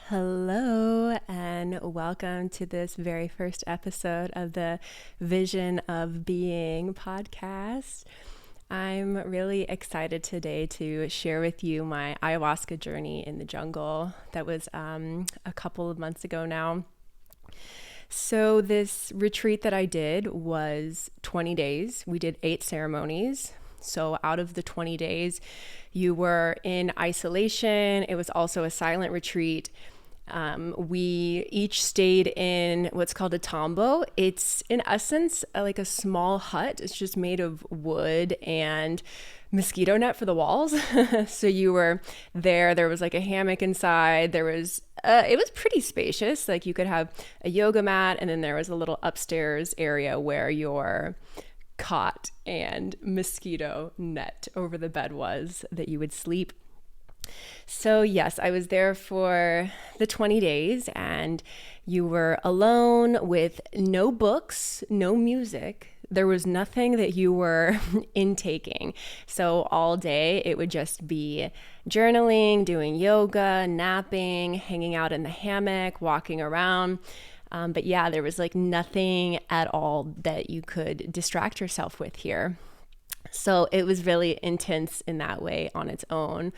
Hello, and welcome to this very first episode of the Vision of Being podcast. I'm really excited today to share with you my ayahuasca journey in the jungle. That was a couple of months ago now. So, this retreat that I did was 20 days. We did 8 ceremonies. So, out of the 20 days, you were in isolation. It was also a silent retreat. We each stayed in what's called a tambo. It's in essence like a small hut. It's just made of wood and mosquito net for the walls. So you were there. There was like a hammock inside. It was pretty spacious. Like you could have a yoga mat, and then there was a little upstairs area where your cot and mosquito net over the bed was that you would sleep. So yes, I was there for the 20 days, and you were alone with no books, no music. There was nothing that you were intaking. So all day it would just be journaling, doing yoga, napping, hanging out in the hammock, walking around. But yeah, there was like nothing at all that you could distract yourself with here. So it was really intense in that way on its own.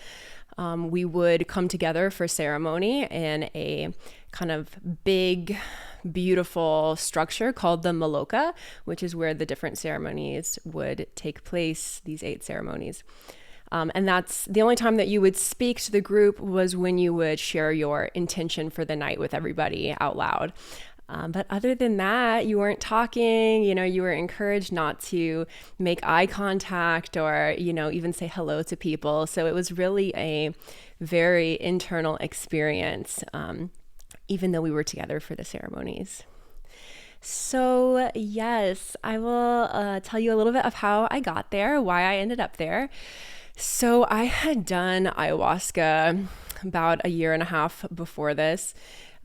We would come together for ceremony in a kind of big, beautiful structure called the Maloka, which is where the different ceremonies would take place, these 8 ceremonies. And that's the only time that you would speak to the group was when you would share your intention for the night with everybody out loud. But other than that, you weren't talking, you were encouraged not to make eye contact or, even say hello to people. So it was really a very internal experience, even though we were together for the ceremonies. So yes, I will tell you a little bit of how I got there, why I ended up there. So I had done ayahuasca about a year and a half before this.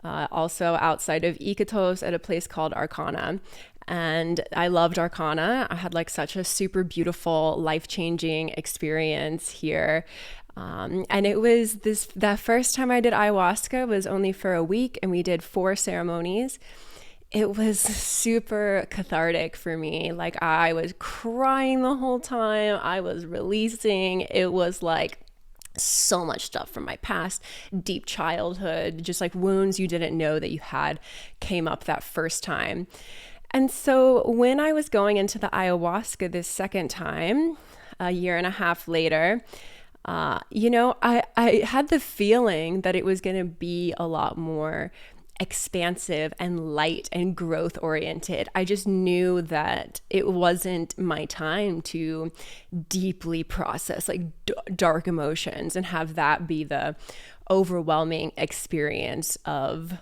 Also outside of Iquitos at a place called Arcana. And I loved Arcana. I had like such a super beautiful, life-changing experience here. And it was that first time I did ayahuasca was only for a week, and we did 4 ceremonies. It was super cathartic for me. Like I was crying the whole time. I was releasing. It was like so much stuff from my past, deep childhood, just like wounds you didn't know that you had came up that first time. And so when I was going into the ayahuasca this second time, a year and a half later, I had the feeling that it was going to be a lot more expansive and light and growth oriented. I just knew that it wasn't my time to deeply process like dark emotions and have that be the overwhelming experience of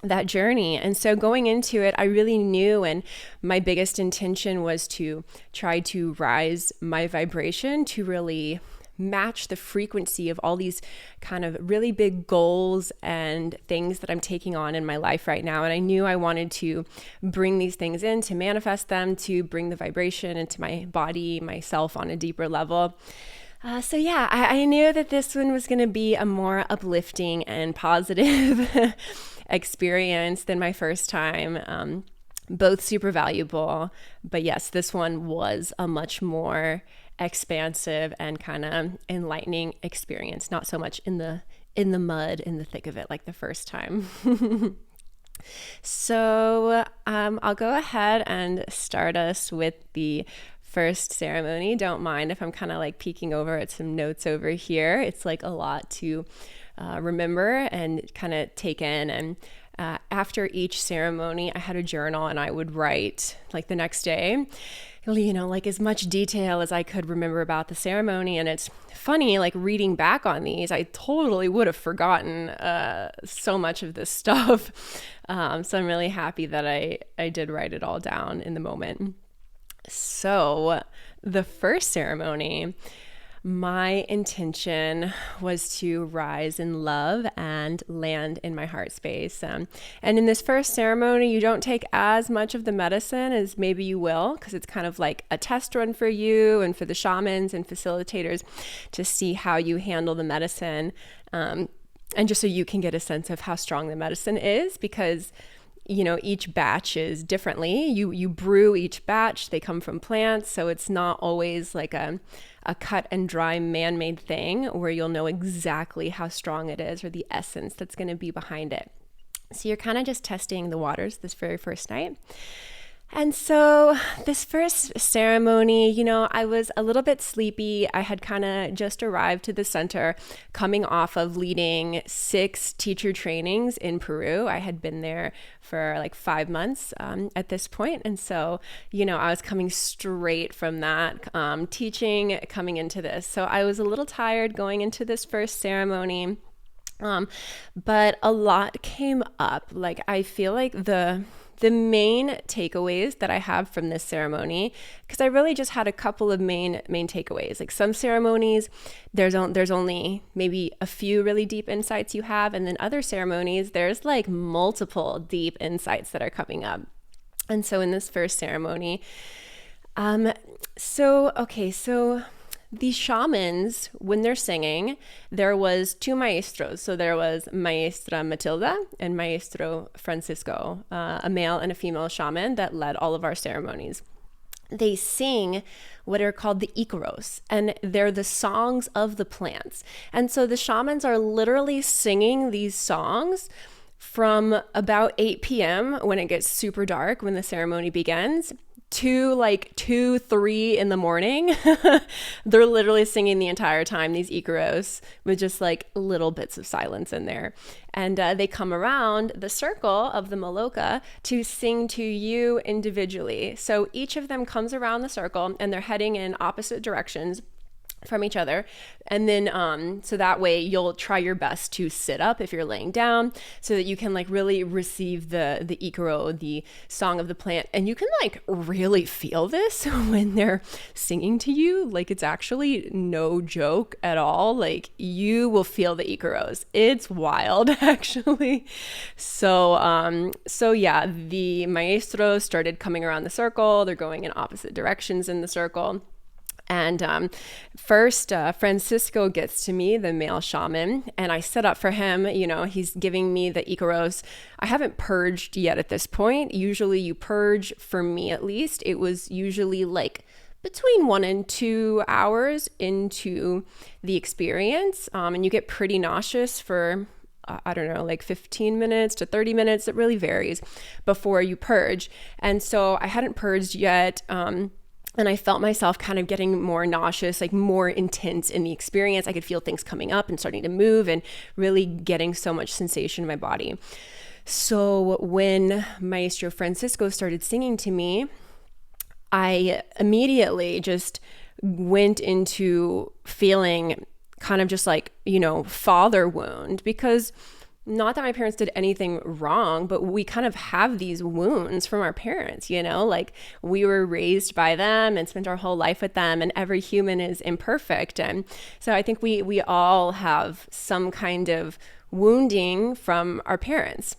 that journey. And so going into it, I really knew, and my biggest intention was to try to rise my vibration to really match the frequency of all these kind of really big goals and things that I'm taking on in my life right now. And I knew I wanted to bring these things in to manifest them, to bring the vibration into my body, myself on a deeper level. So yeah, I knew that this one was going to be a more uplifting and positive experience than my first time. Both super valuable, but yes, this one was a much more expansive and kind of enlightening experience, not so much in the mud, in the thick of it like the first time. So I'll go ahead and start us with the first ceremony. Don't mind if I'm kind of like peeking over at some notes over here. It's like a lot to remember and kind of take in. And after each ceremony, I had a journal, and I would write like the next day, like as much detail as I could remember about the ceremony. And it's funny, like reading back on these, I totally would have forgotten so much of this stuff. So I'm really happy that I did write it all down in the moment. So the first ceremony, my intention was to rise in love and land in my heart space. And in this first ceremony, you don't take as much of the medicine as maybe you will, because it's kind of like a test run for you and for the shamans and facilitators to see how you handle the medicine. And just so you can get a sense of how strong the medicine is, because each batch is differently. You brew each batch. They come from plants, so it's not always like a cut and dry man-made thing where you'll know exactly how strong it is or the essence that's going to be behind it. So you're kind of just testing the waters this very first night. And so this first ceremony, I was a little bit sleepy. I had kind of just arrived to the center coming off of leading 6 teacher trainings in Peru. I had been there for like 5 months at this point. And so, I was coming straight from that teaching coming into this. So I was a little tired going into this first ceremony. But a lot came up. Like, I feel like the main takeaways that I have from this ceremony, because I really just had a couple of main takeaways. Like some ceremonies, there's only maybe a few really deep insights you have, and then other ceremonies, there's like multiple deep insights that are coming up. And so in this first ceremony, so these shamans, when they're singing, there was 2 maestros. So there was Maestra Matilda and Maestro Francisco, a male and a female shaman that led all of our ceremonies. They sing what are called the Iquitos, and they're the songs of the plants. And so the shamans are literally singing these songs from about 8 p.m. when it gets super dark, when the ceremony begins, to like 2, 3 in the morning. They're literally singing the entire time, these Iquitos, with just like little bits of silence in there. And they come around the circle of the Maloka to sing to you individually. So each of them comes around the circle and they're heading in opposite directions from each other. And then so that way you'll try your best to sit up if you're laying down, so that you can like really receive the Iquiro, the song of the plant. And you can like really feel this when they're singing to you. Like, it's actually no joke at all. Like, you will feel the Iquiros. It's wild, actually. So yeah, the maestros started coming around the circle. They're going in opposite directions in the circle. And first, Francisco gets to me, the male shaman, and I set up for him. He's giving me the Iquiros. I haven't purged yet at this point. Usually you purge, for me at least. It was usually like between 1 and 2 hours into the experience. And you get pretty nauseous for I don't know, like 15 minutes to 30 minutes. It really varies before you purge. And so I hadn't purged yet. And I felt myself kind of getting more nauseous, like more intense in the experience. I could feel things coming up and starting to move and really getting so much sensation in my body. So when Maestro Francisco started singing to me, I immediately just went into feeling kind of just like, father wound, because not that my parents did anything wrong, but we kind of have these wounds from our parents, like we were raised by them and spent our whole life with them, and every human is imperfect. And so I think we all have some kind of wounding from our parents.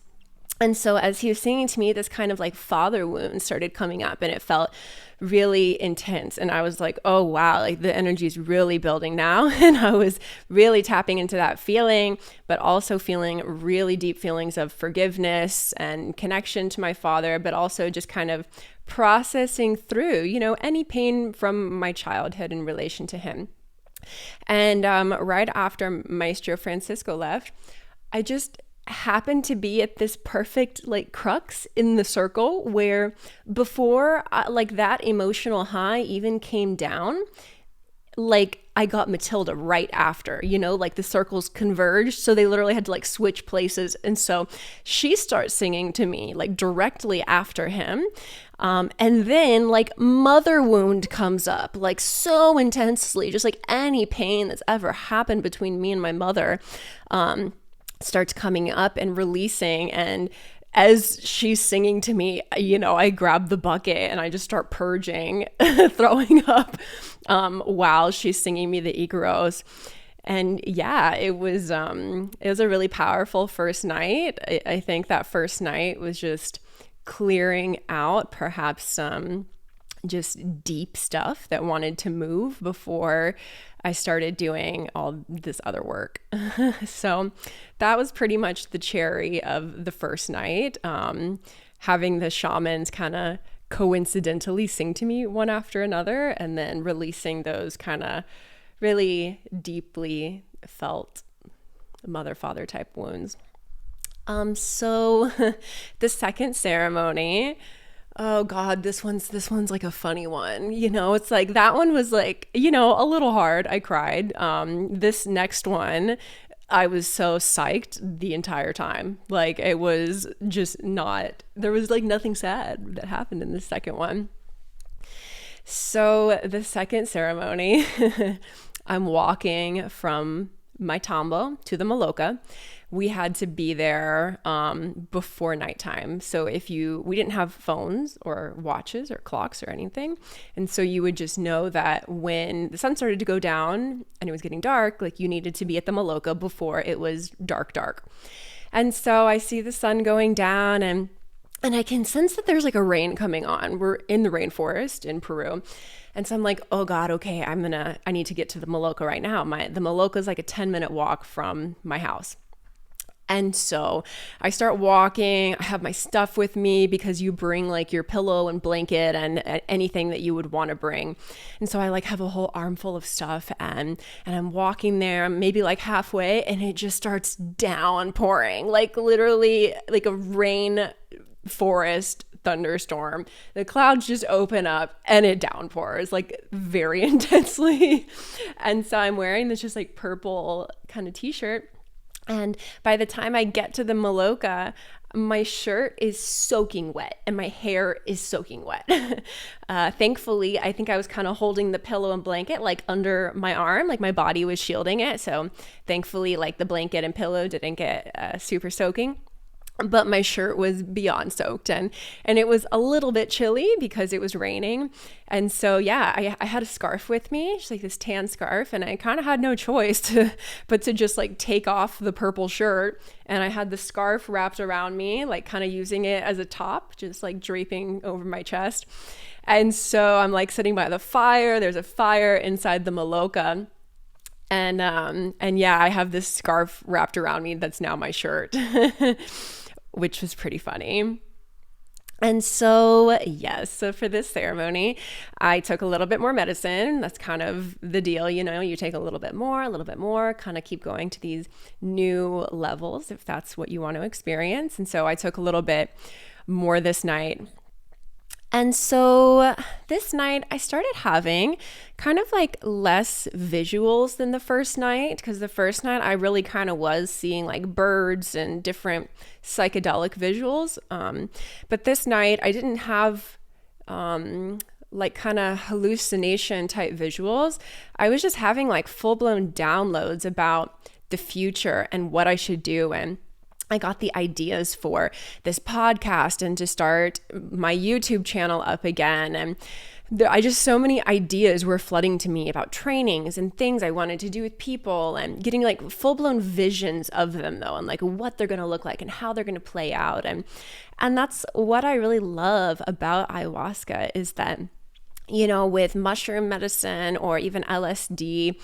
And so as he was singing to me, this kind of like father wound started coming up, and it felt really intense. And I was like, oh wow, like the energy is really building now. And I was really tapping into that feeling, but also feeling really deep feelings of forgiveness and connection to my father, but also just kind of processing through, any pain from my childhood in relation to him. And right after Maestro Francisco left, I just happened to be at this perfect like crux in the circle where before like that emotional high even came down, like I got Matilda right after, like the circles converged. So they literally had to like switch places. And so she starts singing to me like directly after him. And then like mother wound comes up like so intensely, just like any pain that's ever happened between me and my mother, starts coming up and releasing. And as she's singing to me, I grab the bucket and I just start purging, throwing up, while she's singing me the Iquiros. And yeah, it was a really powerful first night. I think that first night was just clearing out perhaps some just deep stuff that wanted to move before I started doing all this other work. So that was pretty much the cherry of the first night. Having the shamans kind of coincidentally sing to me one after another, and then releasing those kind of really deeply felt mother father type wounds. So the second ceremony, oh God, this one's like a funny one. It's like that one was like, a little hard. I cried. This next one, I was so psyched the entire time. Like it was just there was like nothing sad that happened in the second one. So the second ceremony, I'm walking from my tambo to the maloka. We had to be there before nighttime. So we didn't have phones or watches or clocks or anything. And so you would just know that when the sun started to go down and it was getting dark, like you needed to be at the maloka before it was dark. And so I see the sun going down and I can sense that there's like a rain coming on. We're in the rainforest in Peru. And so I'm like, oh God, okay, I need to get to the maloka right now. The maloka is like a 10-minute walk from my house. And so I start walking. I have my stuff with me because you bring like your pillow and blanket and anything that you would want to bring. And so I like have a whole armful of stuff and I'm walking there, maybe like halfway, and it just starts downpouring, like literally like a rain forest thunderstorm. The clouds just open up and it downpours like very intensely. And so I'm wearing this just like purple kind of t-shirt. And by the time I get to the maloka, my shirt is soaking wet and my hair is soaking wet. Thankfully, I think I was kind of holding the pillow and blanket like under my arm, like my body was shielding it. So thankfully, like the blanket and pillow didn't get super soaking. But my shirt was beyond soaked and it was a little bit chilly because it was raining. And so, yeah, I had a scarf with me, just like this tan scarf, and I kind of had no choice but to just like take off the purple shirt. And I had the scarf wrapped around me, like kind of using it as a top, just like draping over my chest. And so I'm like sitting by the fire. There's a fire inside the maloka. And yeah, I have this scarf wrapped around me that's now my shirt. Which was pretty funny. And so, yes, so for this ceremony, I took a little bit more medicine. That's kind of the deal, you take a little bit more, kind of keep going to these new levels if that's what you want to experience. And so I took a little bit more this night. And so this night I started having kind of like less visuals than the first night, because the first night I really kind of was seeing like birds and different psychedelic visuals. But this night I didn't have like kind of hallucination type visuals. I was just having like full-blown downloads about the future and what I should do. And I got the ideas for this podcast and to start my YouTube channel up again. And so many ideas were flooding to me about trainings and things I wanted to do with people, and getting like full-blown visions of them though, and like what they're going to look like and how they're going to play out. And that's what I really love about ayahuasca, is that, with mushroom medicine or even LSD,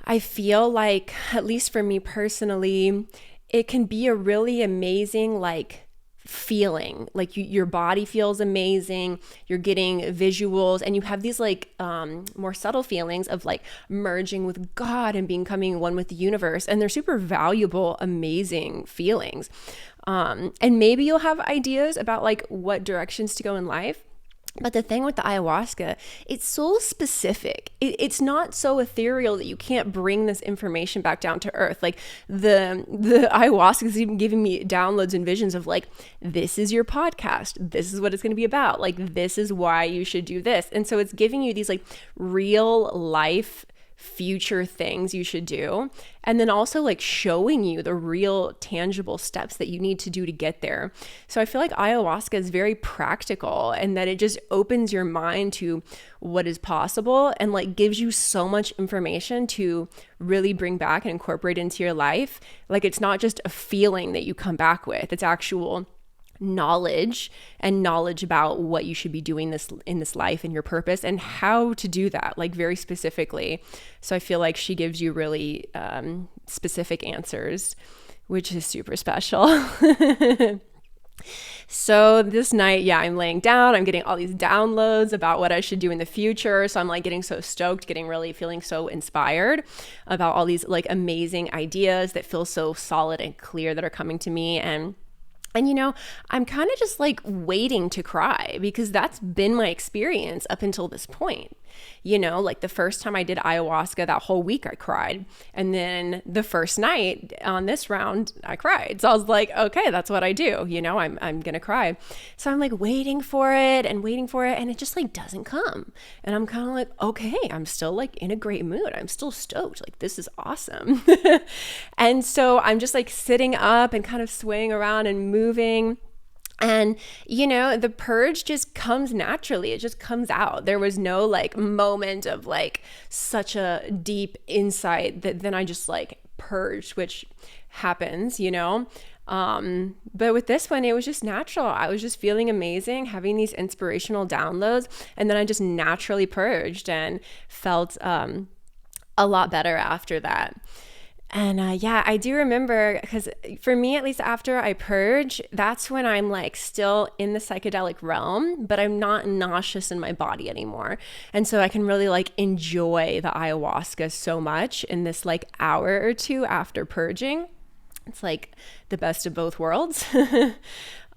I feel like, at least for me personally, it can be a really amazing like feeling. Like your body feels amazing, you're getting visuals, and you have these like more subtle feelings of like merging with God and becoming one with the universe. And they're super valuable, amazing feelings. And maybe you'll have ideas about like what directions to go in life. But the thing with the ayahuasca, it's so specific. It's not so ethereal that you can't bring this information back down to earth. Like the ayahuasca is even giving me downloads and visions of like, this is your podcast. This is what it's going to be about. Like, this is why you should do this. And so it's giving you these like real life future things you should do, and then also like showing you the real tangible steps that you need to do to get there. So I feel like ayahuasca is very practical, and that it just opens your mind to what is possible and like gives you so much information to really bring back and incorporate into your life. Like, it's not just a feeling that you come back with, it's actual knowledge and knowledge about what you should be doing this in this life and your purpose and how to do that, like very specifically. So I feel like she gives you really specific answers, which is super special. So this night, I'm laying down, I'm getting all these downloads about what I should do in the future. So I'm like getting so stoked, feeling so inspired about all these like amazing ideas that feel so solid and clear that are coming to me. And I'm kind of just like waiting to cry because that's been my experience up until this point. Like the first time I did ayahuasca, that whole week I cried. And then the first night on this round, I cried. So I was like, okay, that's what I do. I'm going to cry. So I'm like waiting for it. And it just like doesn't come. And I'm kind of like, okay, I'm still like in a great mood. I'm still stoked. Like, this is awesome. And so I'm just like sitting up and kind of swaying around and moving. And, the purge just comes naturally. It just comes out. There was no like moment of like such a deep insight that then I just like purged, which happens, but with this one, it was just natural. I was just feeling amazing, having these inspirational downloads. And then I just naturally purged and felt a lot better after that. And I do remember, because for me, at least after I purge, that's when I'm like still in the psychedelic realm, but I'm not nauseous in my body anymore. And so I can really like enjoy the ayahuasca so much in this like hour or two after purging. It's like the best of both worlds.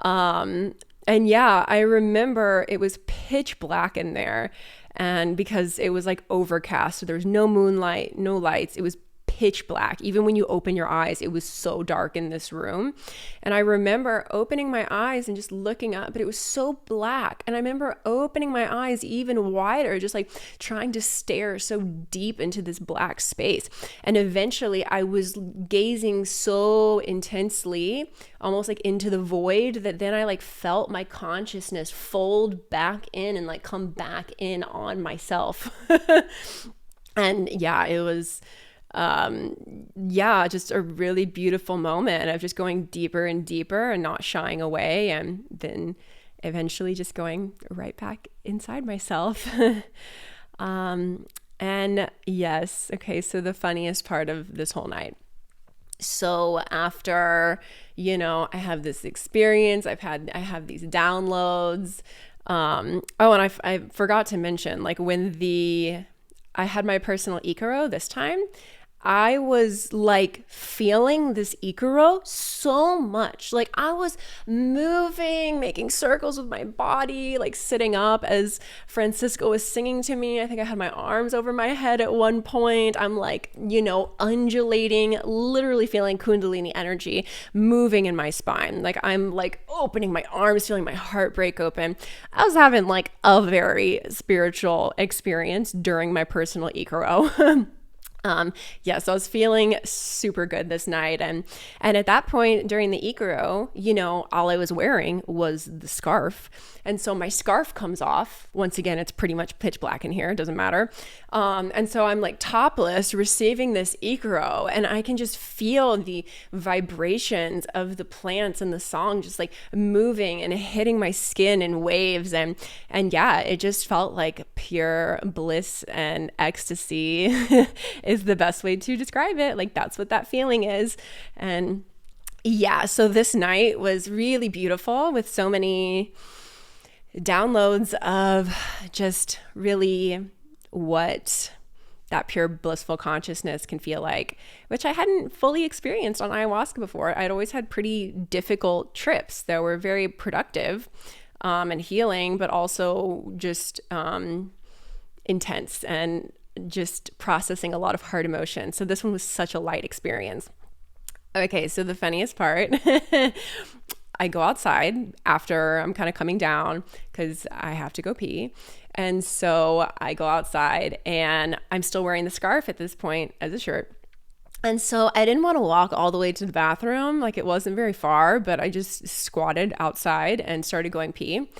And I remember it was pitch black in there. And because it was like overcast, so there was no moonlight, no lights, it was pitch black. Even when you open your eyes, it was so dark in this room. And I remember opening my eyes and just looking up, but it was so black. And I remember opening my eyes even wider, just like trying to stare so deep into this black space. And eventually I was gazing so intensely, almost like into the void, that then I like felt my consciousness fold back in and like come back in on myself. And it was just a really beautiful moment of just going deeper and deeper and not shying away, and then eventually just going right back inside myself. And yes, okay, so the funniest part of this whole night. So after, I have this experience, I have these downloads. And I forgot to mention, like when I had my personal Icaro this time, I was like feeling this Icaro so much. Like I was moving, making circles with my body, like sitting up as Francisco was singing to me. I think I had my arms over my head at one point. I'm like, undulating, literally feeling Kundalini energy moving in my spine. Like I'm like opening my arms, feeling my heart break open. I was having like a very spiritual experience during my personal Icaro. So I was feeling super good this night. And at that point during the Icaro, all I was wearing was the scarf. And so my scarf comes off. Once again, it's pretty much pitch black in here. It doesn't matter. And so I'm like topless receiving this Icaro, and I can just feel the vibrations of the plants and the song just like moving and hitting my skin in waves. And it just felt like pure bliss and ecstasy is the best way to describe it. Like that's what that feeling is. And so this night was really beautiful with so many downloads of just really what that pure blissful consciousness can feel like, which I hadn't fully experienced on ayahuasca before. I'd always had pretty difficult trips that were very productive and healing, but also just intense and just processing a lot of hard emotion. So this one was such a light experience. Okay, so the funniest part, I go outside after I'm kind of coming down because I have to go pee. And so I go outside and I'm still wearing the scarf at this point as a shirt. And so I didn't want to walk all the way to the bathroom. Like it wasn't very far, but I just squatted outside and started going pee.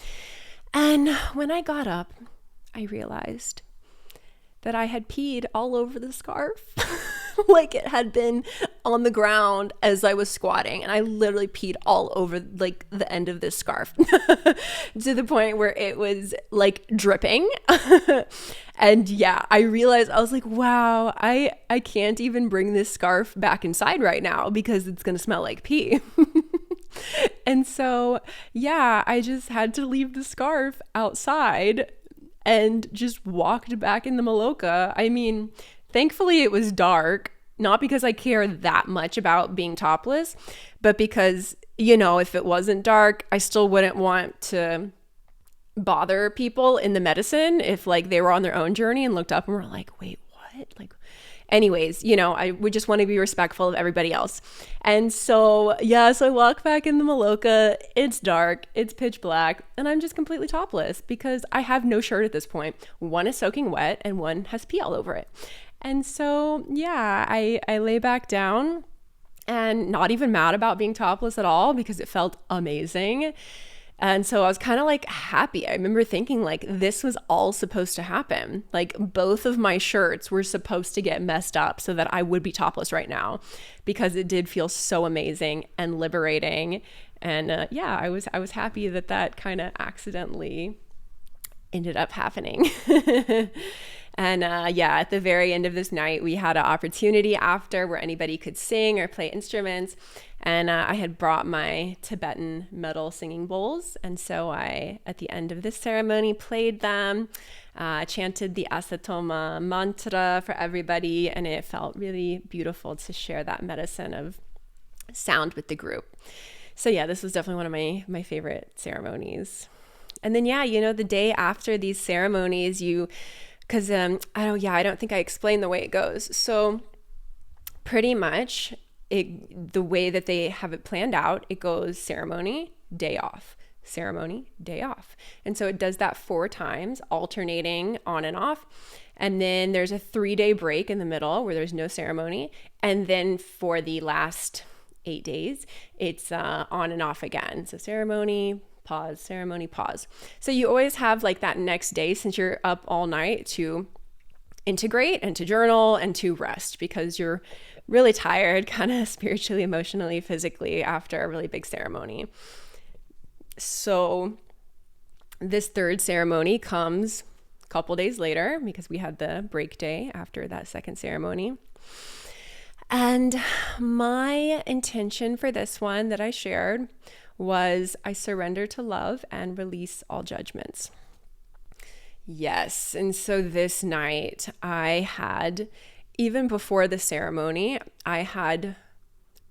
And when I got up, I realized that I had peed all over the scarf. Like it had been on the ground as I was squatting, and I literally peed all over like the end of this scarf to the point where it was like dripping. And yeah, I realized, I was like, wow, I can't even bring this scarf back inside right now because it's gonna smell like pee. And so yeah, I just had to leave the scarf outside and just walked back in the Maloka. I mean, thankfully it was dark, not because I care that much about being topless, but because, you know, if it wasn't dark, I still wouldn't want to bother people in the medicine if like they were on their own journey and looked up and were like, wait, what? Like, anyways, you know, I would just want to be respectful of everybody else. And so, yeah, so I walk back in the Maloka. It's dark, it's pitch black, and I'm just completely topless because I have no shirt at this point. One is soaking wet and one has pee all over it. And so, yeah, I lay back down and not even mad about being topless at all because it felt amazing. And so I was kind of like happy. I remember thinking like this was all supposed to happen. Like both of my shirts were supposed to get messed up so that I would be topless right now because it did feel so amazing and liberating. And yeah, I was happy that kind of accidentally ended up happening. And yeah, at the very end of this night, we had an opportunity after where anybody could sing or play instruments. And I had brought my Tibetan metal singing bowls. And so I, at the end of this ceremony, played them, chanted the Asatoma mantra for everybody. And it felt really beautiful to share that medicine of sound with the group. So yeah, this was definitely one of my favorite ceremonies. And then, yeah, you know, the day after these ceremonies, because I don't think I explained the way it goes. So pretty much the way that they have it planned out, it goes ceremony, day off, ceremony, day off. And so it does that 4 times, alternating on and off. And then there's a 3-day break in the middle where there's no ceremony. And then for the last 8 days, it's on and off again. So ceremony, pause, ceremony, pause. So you always have like that next day, since you're up all night, to integrate and to journal and to rest because you're really tired, kind of spiritually, emotionally, physically after a really big ceremony. So this 3rd ceremony comes a couple days later because we had the break day after that 2nd ceremony. And my intention for this one that I shared was I surrender to love and release all judgments. Yes. And so this night even before the ceremony, I had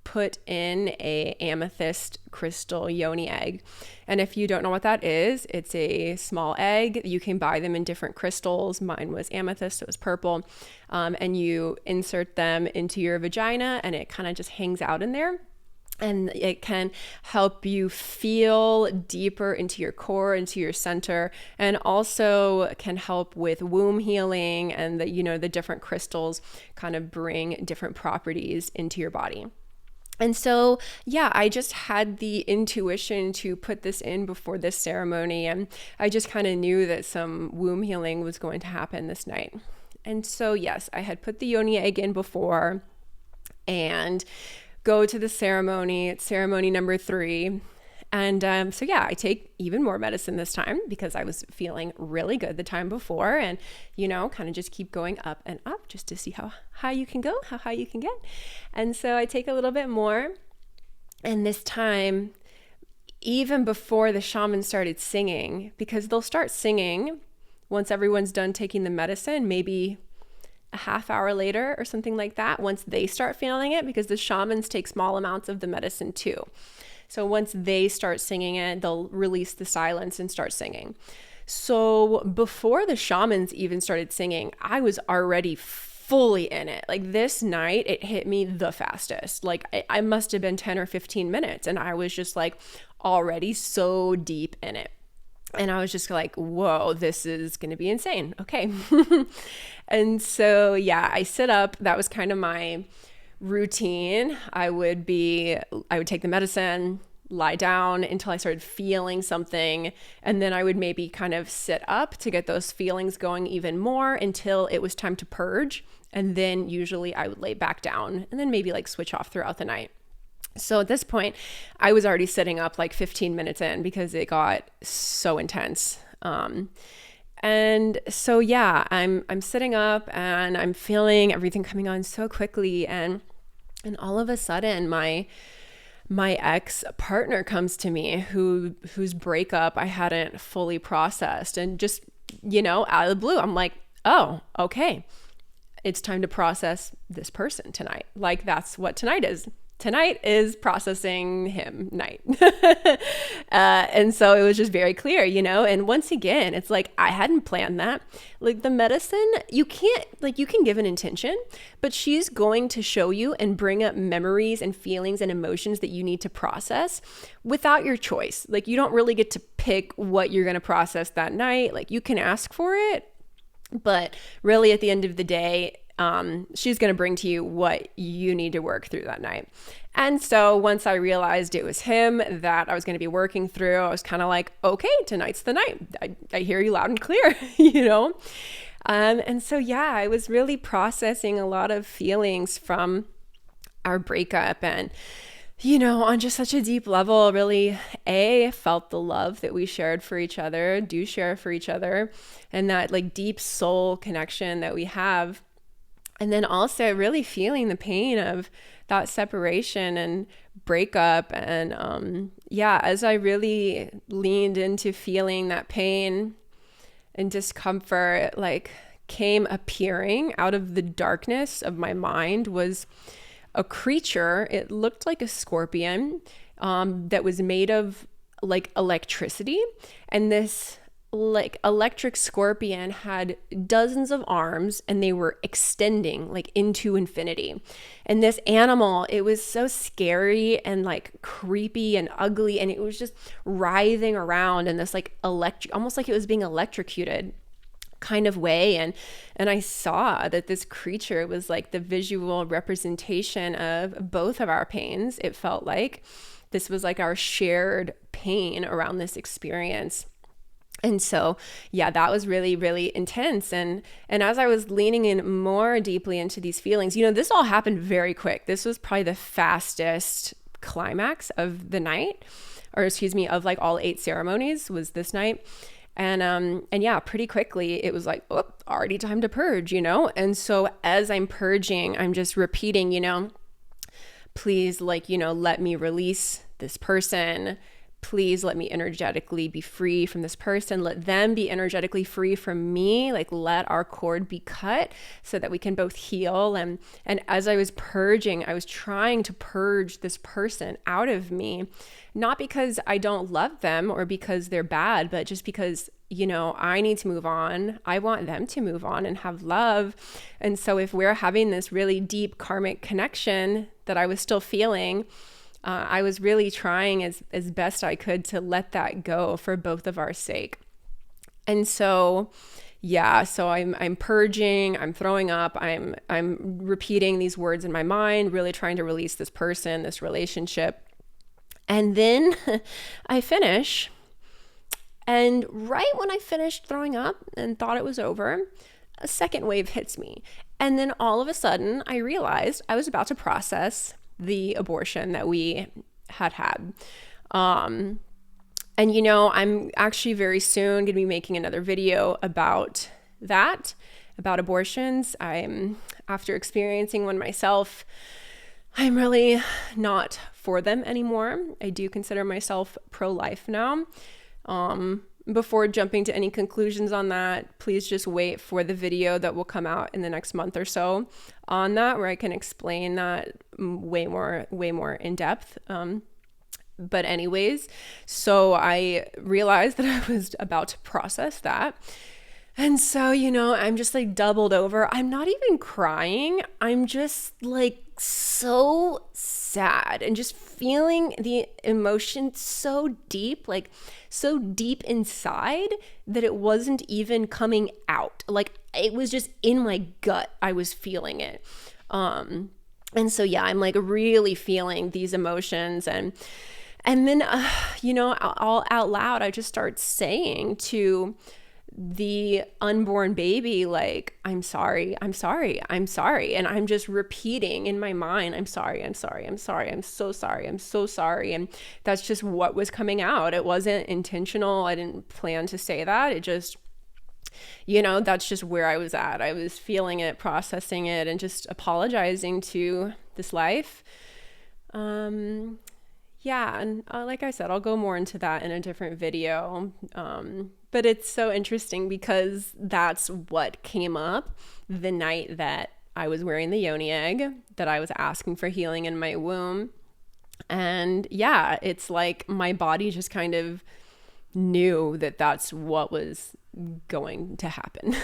put in a amethyst crystal yoni egg. And if you don't know what that is, it's a small egg. You can buy them in different crystals. Mine was amethyst, so it was purple. And you insert them into your vagina and it kind of just hangs out in there. And it can help you feel deeper into your core, into your center, and also can help with womb healing, and the different crystals kind of bring different properties into your body. And so, yeah, I just had the intuition to put this in before this ceremony, and I just kind of knew that some womb healing was going to happen this night. And so, yes, I had put the yoni egg in before, and go to the ceremony. It's ceremony number 3. And so yeah, I take even more medicine this time because I was feeling really good the time before, and kind of just keep going up and up just to see how high you can go, how high you can get. And so I take a little bit more, and this time, even before the shaman started singing, because they'll start singing once everyone's done taking the medicine, maybe a half hour later or something like that, once they start feeling it, because the shamans take small amounts of the medicine too. So once they start singing it, they'll release the silence and start singing. So before the shamans even started singing, I was already fully in it. Like this night, it hit me the fastest. Like I must have been 10 or 15 minutes, and I was just like already so deep in it. And I was just like, whoa, this is going to be insane. Okay. And so, yeah, I sit up. That was kind of my routine. I would take the medicine, lie down until I started feeling something. And then I would maybe kind of sit up to get those feelings going even more until it was time to purge. And then usually I would lay back down and then maybe like switch off throughout the night. So at this point, I was already sitting up like 15 minutes in because it got so intense. And so yeah, I'm sitting up and I'm feeling everything coming on so quickly, and all of a sudden my ex partner comes to me whose breakup I hadn't fully processed, and just, out of the blue, I'm like, oh, okay, it's time to process this person tonight. Like, that's what tonight is. Tonight is processing him night. And so it was just very clear, and once again, it's like, I hadn't planned that. Like, the medicine, you can give an intention, but she's going to show you and bring up memories and feelings and emotions that you need to process without your choice. Like, you don't really get to pick what you're going to process that night. Like, you can ask for it, but really at the end of the day, she's going to bring to you what you need to work through that night. And so once I realized it was him that I was going to be working through, I was kind of like, okay, tonight's the night. I hear you loud and clear, And so, yeah, I was really processing a lot of feelings from our breakup, and, on just such a deep level, really, felt the love that we shared for each other, do share for each other, and that like deep soul connection that we have. And then also really feeling the pain of that separation and breakup. And as I really leaned into feeling that pain and discomfort, like came appearing out of the darkness of my mind was a creature. It looked like a scorpion that was made of like electricity. And this like electric scorpion had dozens of arms, and they were extending like into infinity. And this animal, it was so scary and like creepy and ugly, and it was just writhing around in this like almost like it was being electrocuted kind of way. And I saw that this creature was like the visual representation of both of our pains. It felt like this was like our shared pain around this experience. And so, yeah, that was really, really intense. And as I was leaning in more deeply into these feelings, this all happened very quick. This was probably the fastest climax of the night, of like all 8 ceremonies was this night. And yeah, pretty quickly it was like, oh, already time to purge, And so as I'm purging, I'm just repeating, please, let me release this person. Please let me energetically be free from this person. Let them be energetically free from me. Like, let our cord be cut so that we can both heal. And as I was purging, I was trying to purge this person out of me, not because I don't love them or because they're bad, but just because, I need to move on. I want them to move on and have love. And so if we're having this really deep karmic connection that I was still feeling, I was really trying as best I could to let that go for both of our sake. And so, yeah, so I'm purging, I'm throwing up, I'm repeating these words in my mind, really trying to release this person, this relationship. And then I finish. And right when I finished throwing up and thought it was over, a second wave hits me. And then all of a sudden I realized I was about to process the abortion that we had. And I'm actually very soon going to be making another video about that, about abortions. After experiencing one myself, I'm really not for them anymore. I do consider myself pro-life now. Before jumping to any conclusions on that, please just wait for the video that will come out in the next month or so on that, where I can explain that way more in depth. But anyways, so I realized that I was about to process that. And so, I'm just like doubled over. I'm not even crying. I'm just like so sad and just feeling the emotion so deep, like so deep inside that it wasn't even coming out. Like, it was just in my gut. I was feeling it. And so, yeah, I'm like really feeling these emotions. And then, all out loud, I just start saying to the unborn baby, like, I'm sorry, I'm sorry, I'm sorry. And I'm just repeating in my mind, I'm sorry, I'm sorry, I'm sorry, I'm so sorry, I'm so sorry. And that's just what was coming out. It wasn't intentional. I didn't plan to say that. It just, that's just where I was at. I was feeling it, processing it, and just apologizing to this life. Yeah, and like I said, I'll go more into that in a different video. But it's so interesting because that's what came up the night that I was wearing the yoni egg, that I was asking for healing in my womb. And yeah, it's like my body just kind of knew that that's what was going to happen.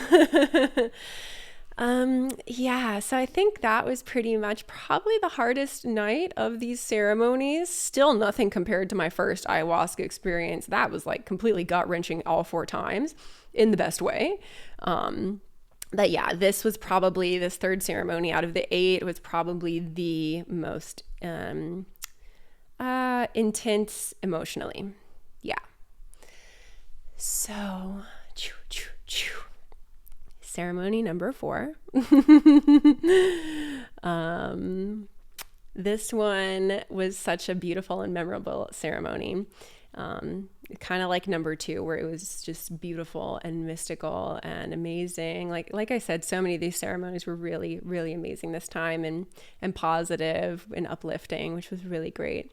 Yeah, so I think that was pretty much probably the hardest night of these ceremonies. Still nothing compared to my first ayahuasca experience. That was like completely gut-wrenching all 4 times in the best way. But yeah, this third ceremony out of the 8 was probably the most intense emotionally. Yeah. So, ceremony number 4. This one was such a beautiful and memorable ceremony. Kind of like number 2, where it was just beautiful and mystical and amazing. Like I said, so many of these ceremonies were really, really amazing this time, and positive and uplifting, which was really great.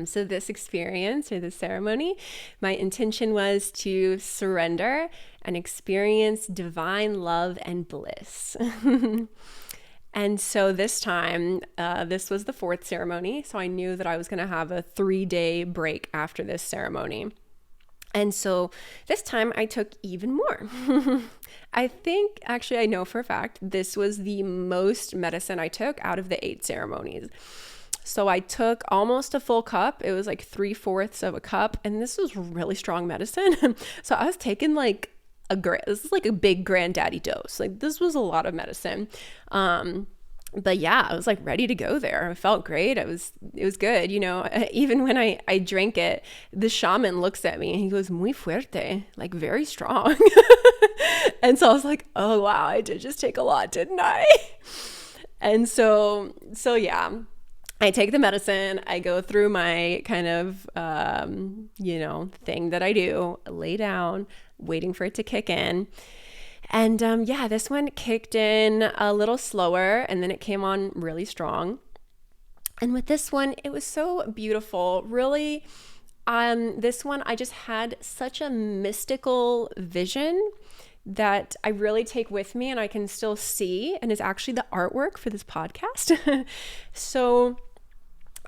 So this experience, or this ceremony, my intention was to surrender and experience divine love and bliss. And so this time, this was the 4th ceremony. So I knew that I was going to have a 3-day break after this ceremony. And so this time I took even more. I know for a fact, this was the most medicine I took out of the 8 ceremonies. So I took almost a full cup. It was like 3/4 of a cup. And this was really strong medicine. So I was taking like this is like a big granddaddy dose. Like, this was a lot of medicine. But yeah, I was like ready to go there. I felt great. It was good. Even when I drank it, the shaman looks at me and he goes, muy fuerte, like very strong. And so I was like, oh wow, I did just take a lot, didn't I? And so yeah. I take the medicine, I go through my kind of, thing that I do, lay down, waiting for it to kick in. And this one kicked in a little slower, and then it came on really strong. And with this one, it was so beautiful. Really, this one, I just had such a mystical vision that I really take with me, and I can still see, and is actually the artwork for this podcast. So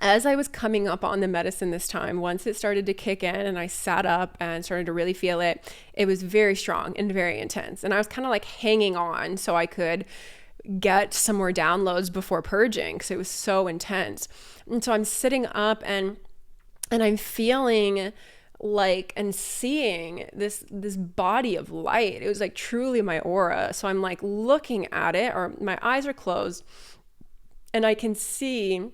as I was coming up on the medicine this time, once it started to kick in and I sat up and started to really feel it, it was very strong and very intense. And I was kind of like hanging on so I could get some more downloads before purging, because it was so intense. And so I'm sitting up and I'm feeling like and seeing this body of light. It was like truly my aura. So I'm like looking at it, or my eyes are closed, and I can see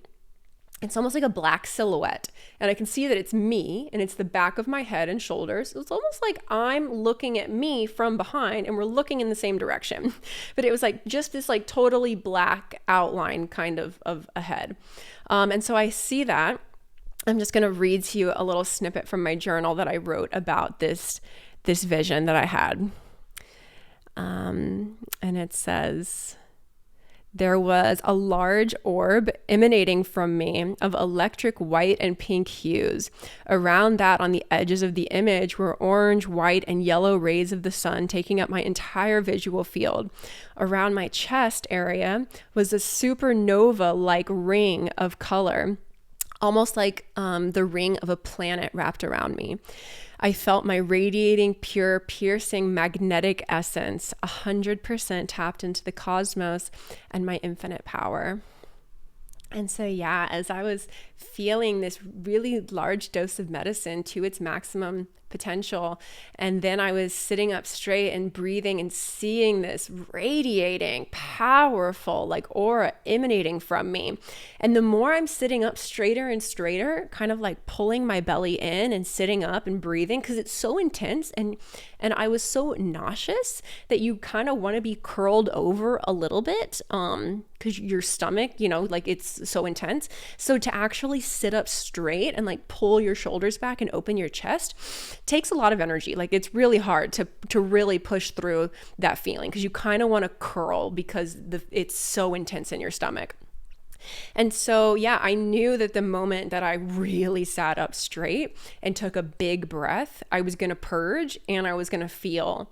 it's almost like a black silhouette, and I can see that it's me, and it's the back of my head and shoulders. It's almost like I'm looking at me from behind, and we're looking in the same direction. But it was like just this like totally black outline kind of a head. And so I see that. I'm just going to read to you a little snippet from my journal that I wrote about this vision that I had. And it says, there was a large orb emanating from me of electric white and pink hues. Around that, on the edges of the image, were orange, white, and yellow rays of the sun taking up my entire visual field. Around my chest area was a supernova-like ring of color, almost like the ring of a planet wrapped around me. I felt my radiating, pure, piercing, magnetic essence, 100% tapped into the cosmos and my infinite power. And so, yeah, as I was feeling this really large dose of medicine to its maximum potential, and then I was sitting up straight and breathing and seeing this radiating, powerful, like aura emanating from me. And the more I'm sitting up straighter and straighter, kind of like pulling my belly in and sitting up and breathing, because it's so intense, and I was so nauseous that you kind of want to be curled over a little bit, because your stomach, like it's so intense. So to actually sit up straight and like pull your shoulders back and open your chest takes a lot of energy. Like it's really hard to really push through that feeling, because you kind of want to curl because it's so intense in your stomach. And so, yeah, I knew that the moment that I really sat up straight and took a big breath, I was going to purge, and I was going to feel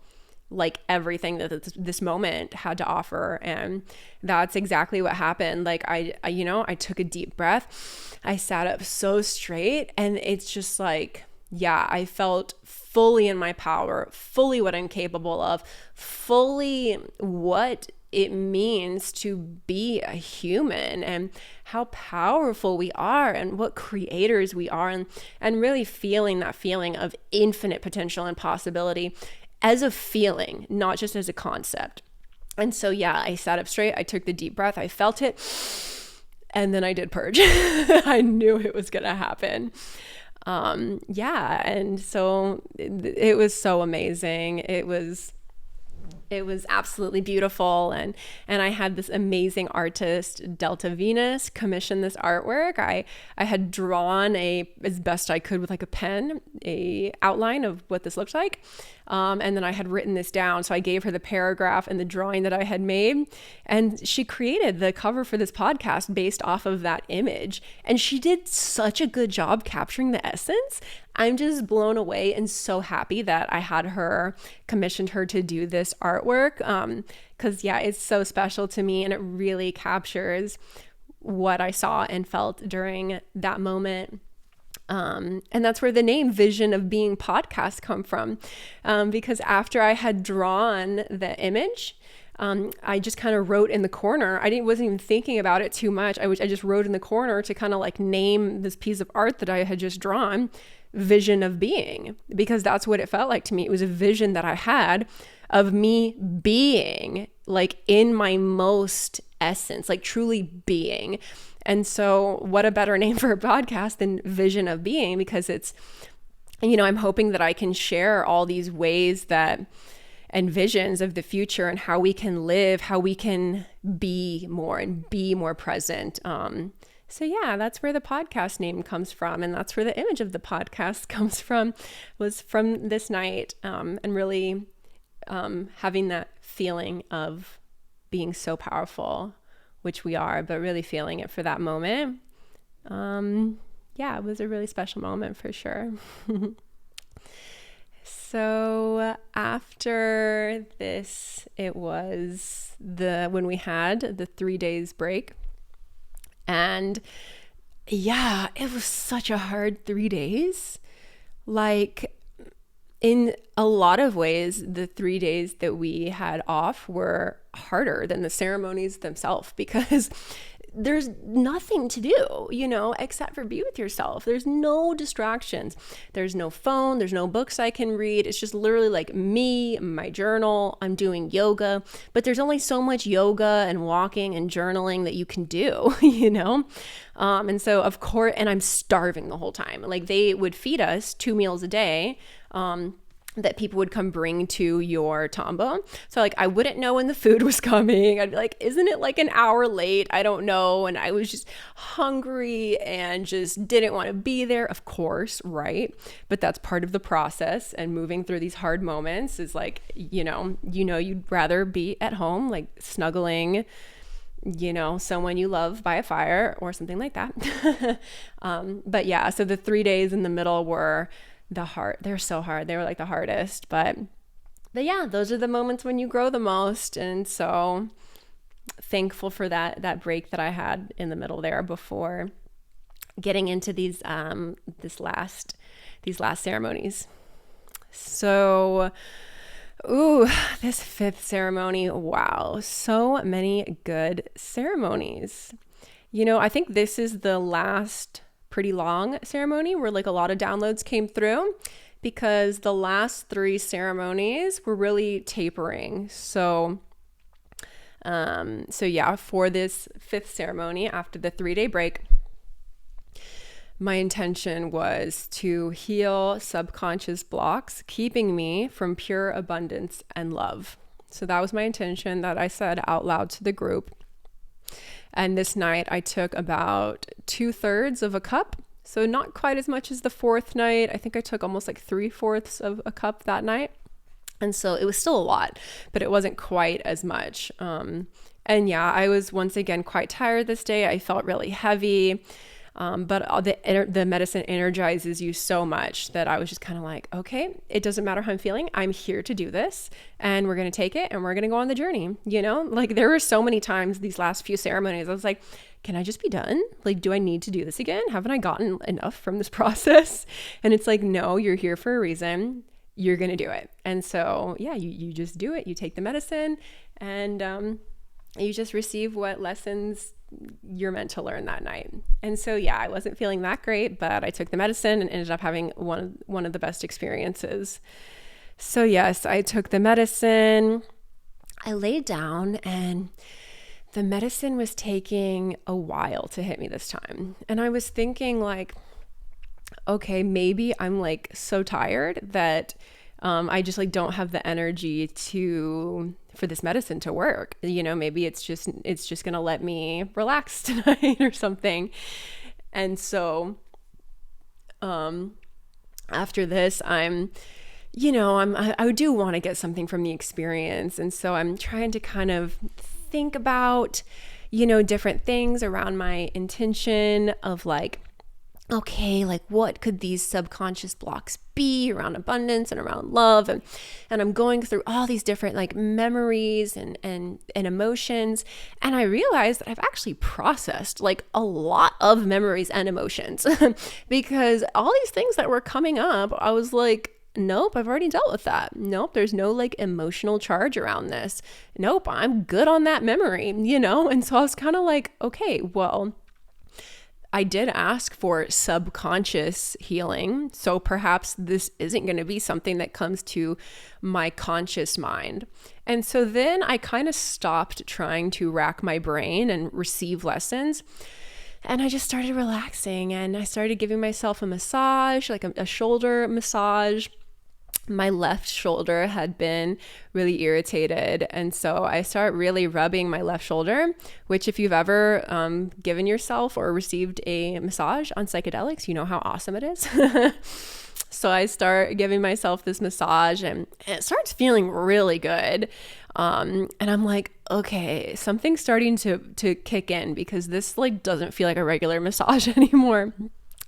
like everything that this moment had to offer. And that's exactly what happened. Like I took a deep breath, I sat up so straight, and it's just like, yeah, I felt fully in my power, fully what I'm capable of, fully what it means to be a human, and how powerful we are, and what creators we are, and really feeling that feeling of infinite potential and possibility as a feeling, not just as a concept. And so, yeah, I sat up straight, I took the deep breath, I felt it, and then I did purge. I knew it was gonna happen. And so it was so amazing. It was absolutely beautiful. And I had this amazing artist, Delta Venus, commission this artwork. I had drawn as best I could with like a pen, a outline of what this looked like. And then I had written this down. So I gave her the paragraph and the drawing that I had made. And she created the cover for this podcast based off of that image. And she did such a good job capturing the essence. I'm just blown away and so happy that I had commissioned her to do this artwork. Because yeah, it's so special to me, and it really captures what I saw and felt during that moment. And that's where the name Vision of Being podcast come from. Because after I had drawn the image, I just kind of wrote in the corner. Wasn't even thinking about it too much. I just wrote in the corner to kind of like name this piece of art that I had just drawn, Vision of Being, because that's what it felt like to me. It was a vision that I had of me being like in my most essence, like truly being. And so what a better name for a podcast than Vision of Being, because it's, I'm hoping that I can share all these ways and visions of the future, and how we can live, how we can be more and be more present. So yeah, that's where the podcast name comes from. And that's where the image of the podcast comes from, was from this night. And really having that feeling of being so powerful, which we are, but really feeling it for that moment. It was a really special moment for sure. So after this, it was when we had the 3 days break. And yeah, it was such a hard 3 days. Like in a lot of ways, the 3 days that we had off were harder than the ceremonies themselves, because there's nothing to do, except for be with yourself. There's no distractions. There's no phone. There's no books I can read. It's just literally like me, my journal. I'm doing yoga, but there's only so much yoga and walking and journaling that you can do, And so of course, and I'm starving the whole time. Like they would feed us 2 meals a day, that people would come bring to your tambo. So like I wouldn't know when the food was coming. I'd be like, isn't it like an hour late? I don't know. And I was just hungry and just didn't want to be there, of course, right? But that's part of the process, and moving through these hard moments is like, you'd rather be at home, like snuggling, someone you love by a fire or something like that. But yeah, so the 3 days in the middle were they're so hard. They were like the hardest, but yeah, those are the moments when you grow the most. And so thankful for that break that I had in the middle there before getting into these last ceremonies. So, this 5th ceremony, wow, so many good ceremonies. I think this is the last pretty long ceremony where like a lot of downloads came through, because the last 3 ceremonies were really tapering. So yeah, for this 5th ceremony after the 3-day break, my intention was to heal subconscious blocks, keeping me from pure abundance and love. So that was my intention that I said out loud to the group. And this night I took about 2/3 of a cup. So not quite as much as the 4th night. I think I took almost like 3/4 of a cup that night. And so it was still a lot, but it wasn't quite as much. And yeah, I was once again quite tired this day. I felt really heavy. But the medicine energizes you so much that I was just kind of like, okay, it doesn't matter how I'm feeling. I'm here to do this, and we're going to take it and we're going to go on the journey. Like there were so many times these last few ceremonies, I was like, can I just be done? Like, do I need to do this again? Haven't I gotten enough from this process? And it's like, no, you're here for a reason. You're going to do it. And so, yeah, you just do it. You take the medicine, and you just receive what lessons you're meant to learn that night. And so, yeah, I wasn't feeling that great, but I took the medicine and ended up having one of the best experiences. So yes, I took the medicine. I laid down, and the medicine was taking a while to hit me this time. And I was thinking like, okay, maybe I'm like so tired that I just like don't have the energy for this medicine to work. Maybe it's just going to let me relax tonight or something. And so after this, I do want to get something from the experience. And so I'm trying to kind of think about, different things around my intention of like, okay, like what could these subconscious blocks be around abundance and around love? And I'm going through all these different like memories and emotions. And I realized that I've actually processed like a lot of memories and emotions because all these things that were coming up, I was like, nope, I've already dealt with that. Nope, there's no like emotional charge around this. Nope, I'm good on that memory, And so I was kind of like, okay, well, I did ask for subconscious healing, so perhaps this isn't going to be something that comes to my conscious mind. And so then I kind of stopped trying to rack my brain and receive lessons, and I just started relaxing, and I started giving myself a massage, like a shoulder massage. My left shoulder had been really irritated, and so I started really rubbing my left shoulder, which if you've ever given yourself or received a massage on psychedelics, you know how awesome it is. So I start giving myself this massage, and it starts feeling really good. And I'm like, okay, something's starting to kick in, because this like doesn't feel like a regular massage anymore.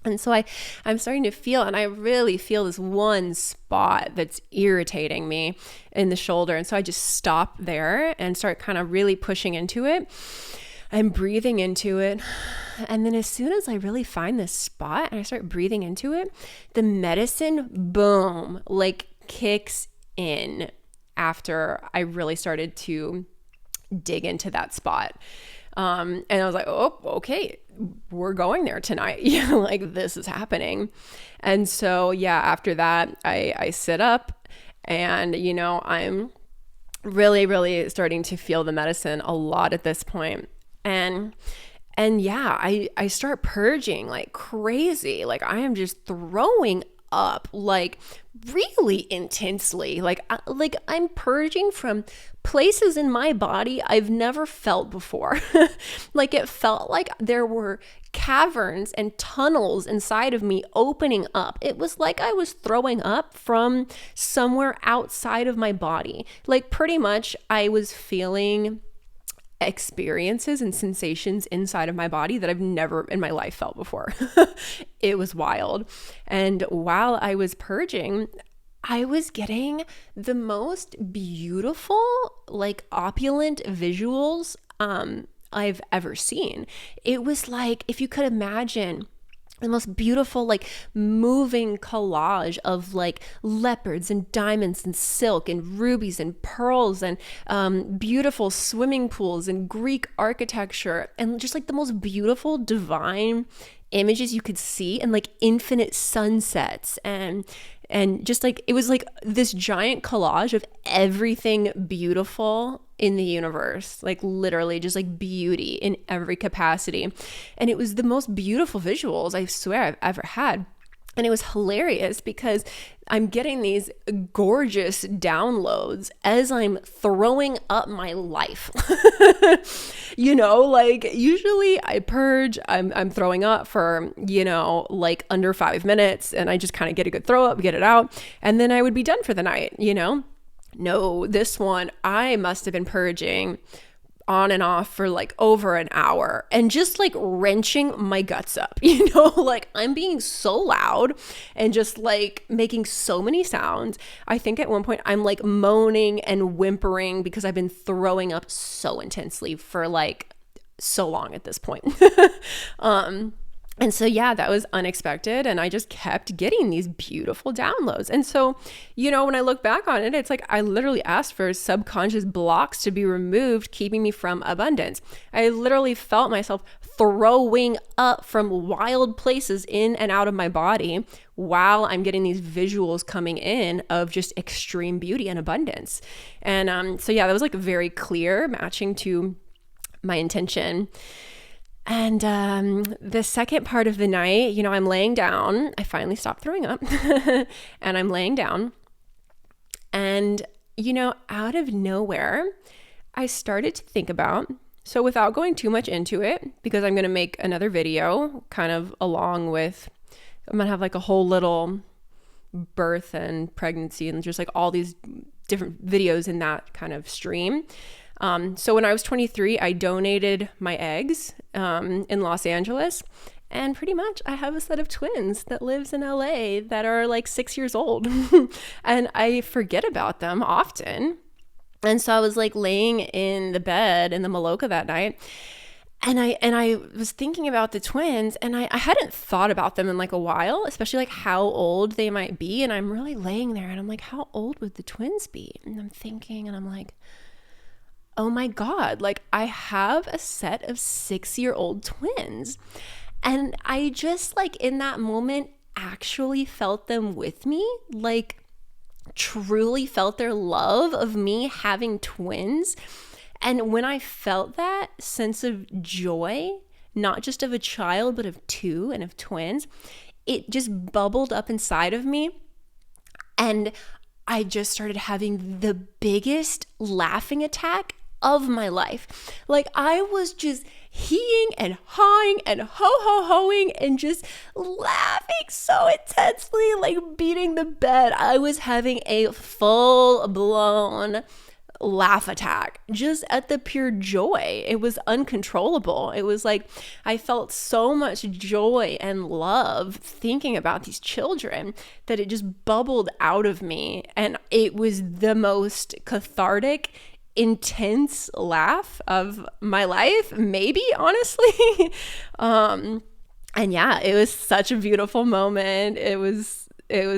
And so I'm starting to feel, and I really feel this one spot that's irritating me in the shoulder. And so I just stop there and start kind of really pushing into it. I'm breathing into it. And then as soon as I really find this spot and I start breathing into it, the medicine, boom, like kicks in after I really started to dig into that spot. And I was like, oh, okay, we're going there tonight. Like this is happening. And so, yeah, after that, I sit up, and, I'm really, really starting to feel the medicine a lot at this point. And yeah, I start purging like crazy. Like I am just throwing up like really intensely. Like I'm purging from places in my body I've never felt before. Like it felt like there were caverns and tunnels inside of me opening up. It was like I was throwing up from somewhere outside of my body. Like pretty much I was feeling experiences and sensations inside of my body that I've never in my life felt before. It was wild. And while I was purging, I was getting the most beautiful, like opulent visuals I've ever seen. It was like, if you could imagine the most beautiful, like moving collage of like leopards and diamonds and silk and rubies and pearls and beautiful swimming pools and Greek architecture and just like the most beautiful divine images you could see, and like infinite sunsets and just like it was like this giant collage of everything beautiful in the universe, like literally just like beauty in every capacity. And it was the most beautiful visuals I swear I've ever had. And it was hilarious because I'm getting these gorgeous downloads as I'm throwing up my life. You know, like usually I purge, I'm throwing up for, you know, like under 5 minutes, and I just kind of get a good throw up, get it out, and then I would be done for the night, you know? No, this one, I must have been purging on and off for like over an hour and just like wrenching my guts up, you know, like I'm being so loud and just like making so many sounds. I think at one point I'm like moaning and whimpering because I've been throwing up so intensely for like so long at this point. And so, yeah, that was unexpected. And I just kept getting these beautiful downloads. And so, you know, when I look back on it, it's like I literally asked for subconscious blocks to be removed, keeping me from abundance. I literally felt myself throwing up from wild places in and out of my body while I'm getting these visuals coming in of just extreme beauty and abundance. And so, yeah, that was like very clear, matching to my intention. And the second part of the night, you know, I'm laying down. I finally stopped throwing up and I'm laying down. And, you know, out of nowhere, I started to think about, so without going too much into it, because I'm going to make another video kind of along with, I'm going to have like a whole little birth and pregnancy and just like all these different videos in that kind of stream. So when I was 23, I donated my eggs in Los Angeles, and pretty much I have a set of twins that lives in LA that are like 6 years old and I forget about them often. And so I was like laying in the bed in the Maloka that night, and I was thinking about the twins, and I hadn't thought about them in like a while, especially like how old they might be. And I'm really laying there and I'm like, how old would the twins be? And I'm thinking, and I'm like, oh my God, like I have a set of 6-year-old twins. And I just like in that moment actually felt them with me, like truly felt their love of me having twins. And when I felt that sense of joy, not just of a child, but of two and of twins, it just bubbled up inside of me. And I just started having the biggest laughing attack of my life. Like I was just heeing and hawing and ho-ho-hoing and just laughing so intensely, like beating the bed. I was having a full-blown laugh attack just at the pure joy. It was uncontrollable. It was like I felt so much joy and love thinking about these children that it just bubbled out of me. And it was the most cathartic, intense laugh of my life, maybe, honestly. And yeah, it was such a beautiful moment. It was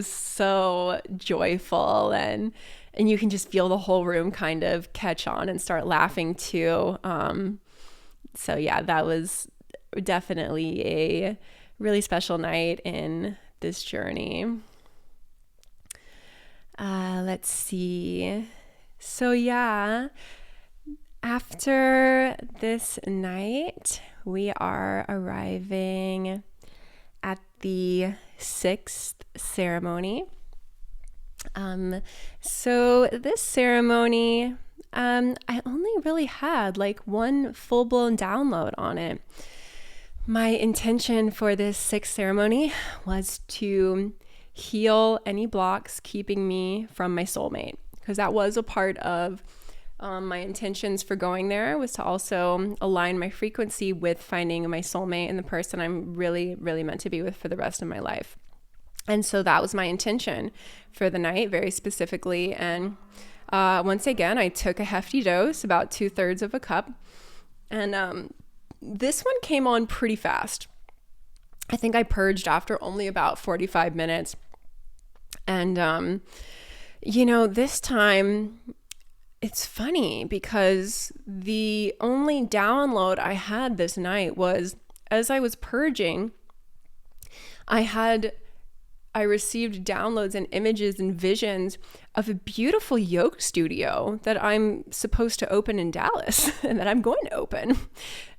so joyful, and you can just feel the whole room kind of catch on and start laughing too. So yeah, that was definitely a really special night in this journey. Let's see. So yeah, after this night, we are arriving at the 6th ceremony. So this ceremony, I only really had like one full-blown download on it. My intention for this 6th ceremony was to heal any blocks keeping me from my soulmate, because that was a part of my intentions for going there, was to also align my frequency with finding my soulmate and the person I'm really, really meant to be with for the rest of my life. And so that was my intention for the night, very specifically. And once again, I took a hefty dose, about 2/3 of a cup. And this one came on pretty fast. I think I purged after only about 45 minutes. And, this time it's funny because the only download I had this night was as I was purging, I received downloads and images and visions of a beautiful yoga studio that I'm supposed to open in Dallas and that I'm going to open.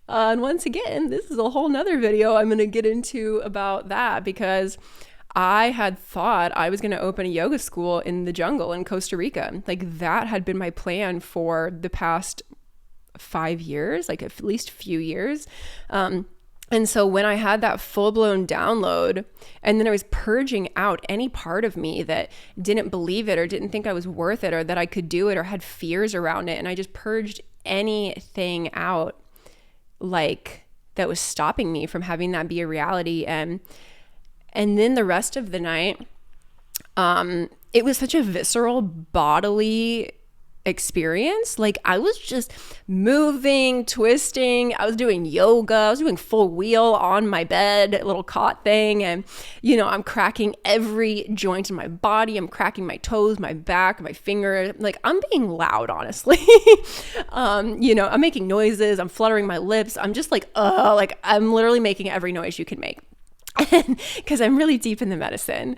And once again, this is a whole nother video I'm going to get into about that, because I had thought I was going to open a yoga school in the jungle in Costa Rica. Like, that had been my plan for the past 5 years, like at least a few years. And so when I had that full-blown download, and then I was purging out any part of me that didn't believe it or didn't think I was worth it or that I could do it or had fears around it, and I just purged anything out like that was stopping me from having that be a reality. And then the rest of the night, it was such a visceral bodily experience. Like, I was just moving, twisting. I was doing yoga. I was doing full wheel on my bed, little cot thing. And, I'm cracking every joint in my body. I'm cracking my toes, my back, my finger. Like, I'm being loud, honestly. I'm making noises. I'm fluttering my lips. I'm just like, I'm literally making every noise you can make. Because I'm really deep in the medicine,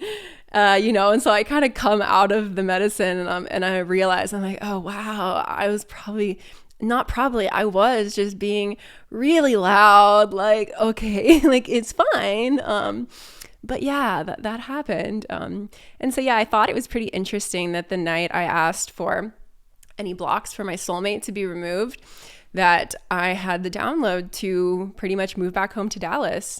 and so I kind of come out of the medicine and I realize, I'm like, oh, wow, I was I was just being really loud, like, okay, like, it's fine. But yeah, that happened. And so, yeah, I thought it was pretty interesting that the night I asked for any blocks for my soulmate to be removed, that I had the download to pretty much move back home to Dallas.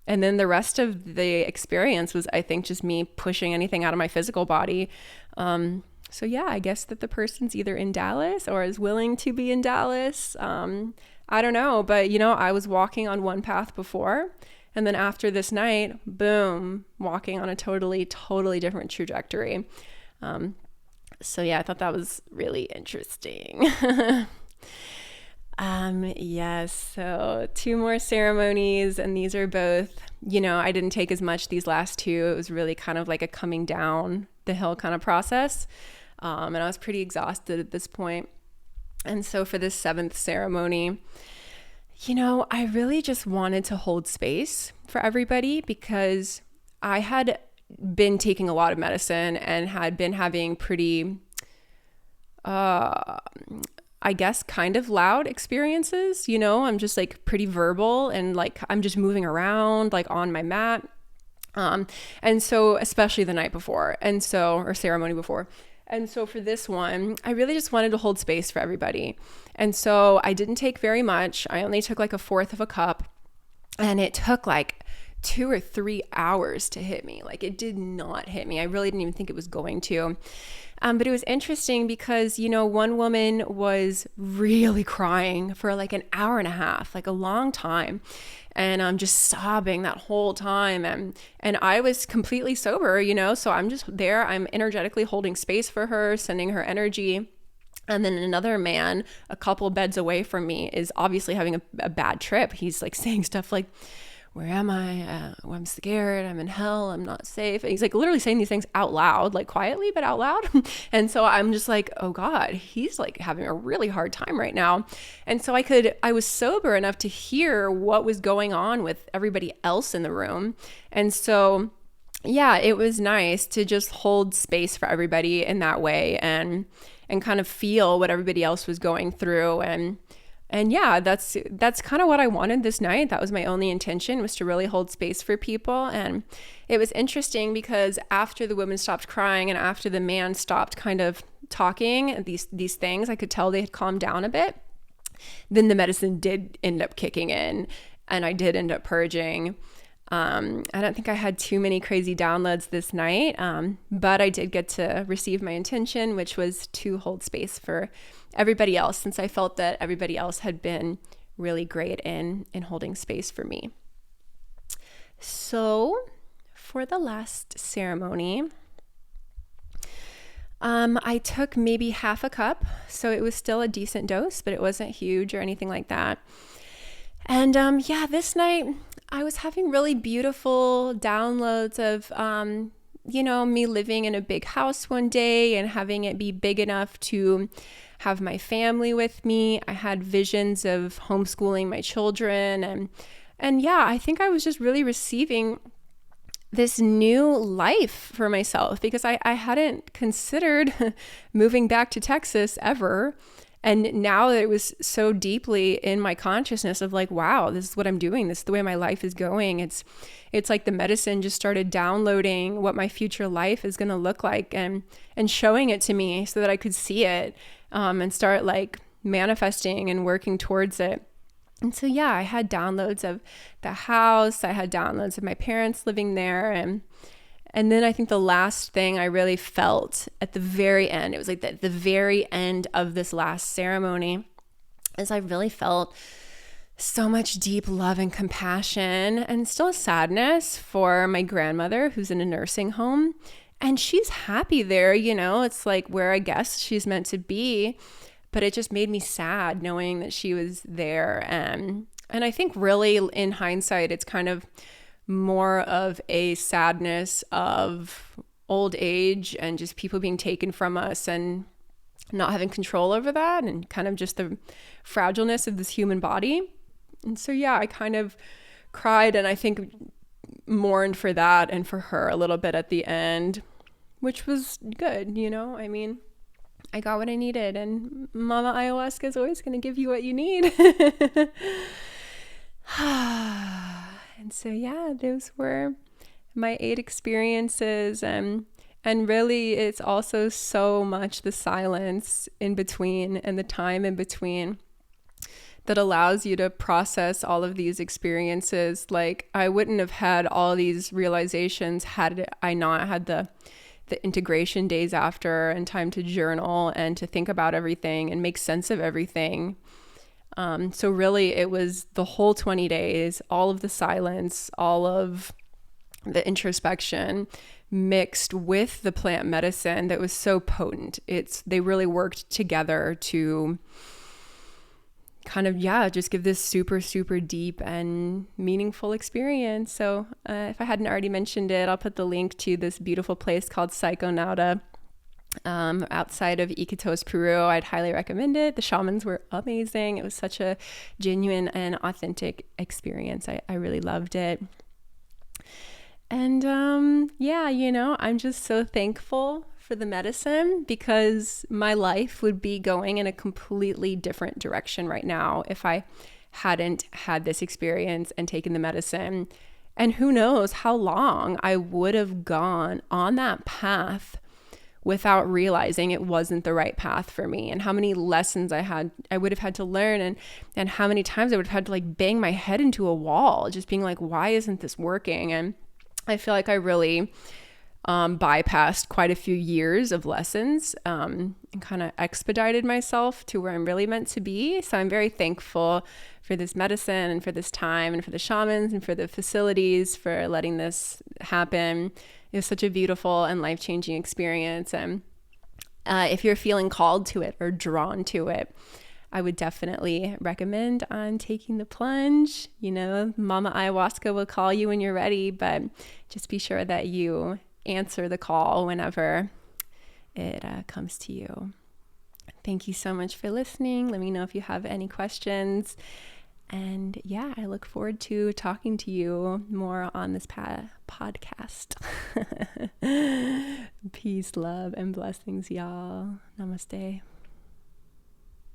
And then the rest of the experience was, I think, just me pushing anything out of my physical body. So yeah, I guess that the person's either in Dallas or is willing to be in Dallas. I don't know, but I was walking on one path before, and then after this night, boom, walking on a totally, totally different trajectory. So yeah, I thought that was really interesting. Yes, so 2 more ceremonies, and these are both, I didn't take as much these last 2. It was really kind of like a coming down the hill kind of process. And I was pretty exhausted at this point. And so for this 7th ceremony, I really just wanted to hold space for everybody, because I had been taking a lot of medicine and had been having pretty, I guess, kind of loud experiences. I'm just like pretty verbal, and like I'm just moving around like on my mat. And so especially the night before, or ceremony before. And so for this one, I really just wanted to hold space for everybody. And so I didn't take very much. I only took like 1/4 of a cup, and it took like 2 or 3 hours to hit me. Like, it did not hit me. I really didn't even think it was going to. But it was interesting because, one woman was really crying for like an hour and a half, like a long time. And I'm just sobbing that whole time. And I was completely sober, so I'm just there. I'm energetically holding space for her, sending her energy. And then another man, a couple beds away from me, is obviously having a bad trip. He's like saying stuff like, where am I? I'm scared. I'm in hell. I'm not safe. And he's like literally saying these things out loud, like quietly, but out loud. And so I'm just like, oh God, he's like having a really hard time right now. And so I was sober enough to hear what was going on with everybody else in the room. And so, yeah, it was nice to just hold space for everybody in that way, and kind of feel what everybody else was going through. And yeah, that's kind of what I wanted this night. That was my only intention, was to really hold space for people. And it was interesting because after the woman stopped crying and after the man stopped kind of talking these things, I could tell they had calmed down a bit. Then the medicine did end up kicking in, and I did end up purging. I don't think I had too many crazy downloads this night, but I did get to receive my intention, which was to hold space for everybody else, since I felt that everybody else had been really great in holding space for me. So for the last ceremony, I took maybe 1/2 a cup, so it was still a decent dose, but it wasn't huge or anything like that. And yeah, this night I was having really beautiful downloads of, me living in a big house one day and having it be big enough to have my family with me. I had visions of homeschooling my children, and yeah, I think I was just really receiving this new life for myself because I hadn't considered moving back to Texas ever. And now that it was so deeply in my consciousness of like, wow, this is what I'm doing. This is the way my life is going. It's like the medicine just started downloading what my future life is going to look like and showing it to me so that I could see it and start like manifesting and working towards it. And so, yeah, I had downloads of the house. I had downloads of my parents living there. And then I think the last thing I really felt at the very end, it was like the very end of this last ceremony, is I really felt so much deep love and compassion and still sadness for my grandmother who's in a nursing home. And she's happy there, it's like where I guess she's meant to be. But it just made me sad knowing that she was there. And I think really in hindsight, it's kind of more of a sadness of old age and just people being taken from us and not having control over that and kind of just the fragileness of this human body. And so, yeah, I kind of cried and I think mourned for that and for her a little bit at the end, which was good, I mean, I got what I needed, and Mama Ayahuasca is always going to give you what you need. And so, yeah, those were my 8 experiences. And really, it's also so much the silence in between and the time in between that allows you to process all of these experiences. Like, I wouldn't have had all these realizations had I not had the integration days after and time to journal and to think about everything and make sense of everything. So really it was the whole 20 days, all of the silence, all of the introspection mixed with the plant medicine that was so potent. They really worked together to kind of, just give this super, super deep and meaningful experience. So if I hadn't already mentioned it, I'll put the link to this beautiful place called Psychonauta outside of Iquitos, Peru. I'd highly recommend it. The shamans were amazing. It was such a genuine and authentic experience. I really loved it. And I'm just so thankful for the medicine because my life would be going in a completely different direction right now if I hadn't had this experience and taken the medicine. And who knows how long I would have gone on that path without realizing it wasn't the right path for me, and how many lessons I would have had to learn, and how many times I would have had to like bang my head into a wall, just being like, why isn't this working? And I feel like I really bypassed quite a few years of lessons and kind of expedited myself to where I'm really meant to be. So I'm very thankful for this medicine and for this time and for the shamans and for the facilities for letting this happen. It was such a beautiful and life-changing experience. And if you're feeling called to it or drawn to it, I would definitely recommend on taking the plunge. Mama Ayahuasca will call you when you're ready, but just be sure that you answer the call whenever it comes to you. Thank you so much for listening. Let me know if you have any questions. And yeah, I look forward to talking to you more on this podcast. Peace, love, and blessings, y'all. Namaste.